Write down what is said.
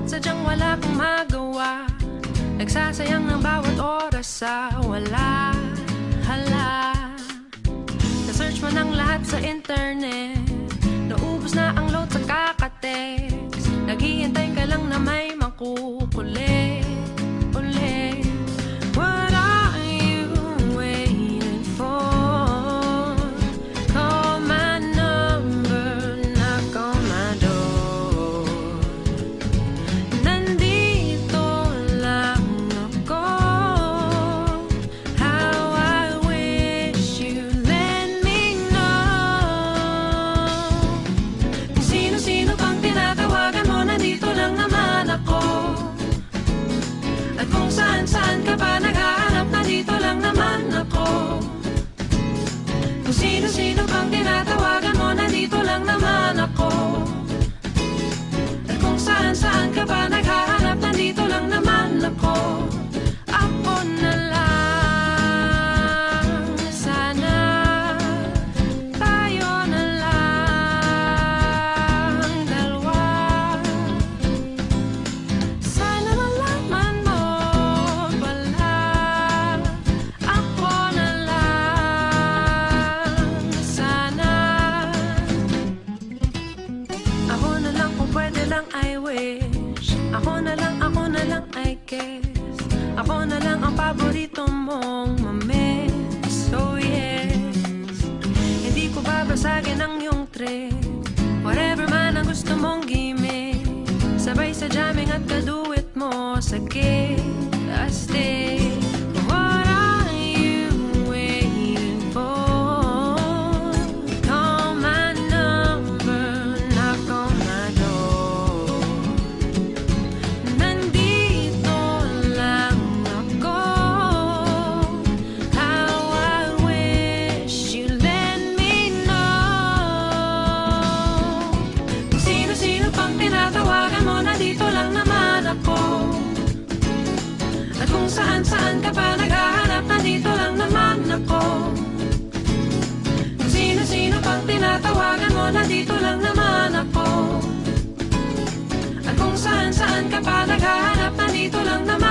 At sadyang wala kang magawa, nagsasayang ng bawat oras sa wala. Hala, na-search mo ng lahat sa internet, naubos na ang load sa kakatext, naghihintay ka lang na may makukulit ulit. What are you waiting for? Call my number, knock on my door. Nandito lang ako. How I wish you let me know. Kung sino-sino pang tinatawagan mo, nandito lang naman ako. At kung saan-saan ka pa naghahanap, nandito lang naman ako. Kung sino-sino pang tinatawagan mo, nandito lang naman ako. At kung saan-saan ka pa naghahanap, nandito lang naman ako. Ako na lang, sana tayo na lang dalawa. Sana malaman mo pala, ako na lang, sana. Ako na lang kung pwede lang, I wish. Ako na lang I guess. Ako na lang ang paborito mong mamiss. Oh yes, hindi ko babasagin ang iyong trip. Whatever man ang gusto mong gimmick, sabay sa jamming at kaduit mo sa gig, astig. What are you waiting for? Call my number, knock on my door. Nandito lang ako. How I wish you let me know. Kung sino-sino pang tinatawagan mo, nandito lang naman ako. At kung saan-saan ka pa naghahanap, nandito lang naman ako. Kung sino-sino pang tinatawagan mo, nandito lang naman ako. At kung saan-saan ka pa naghahanap, nandito lang naman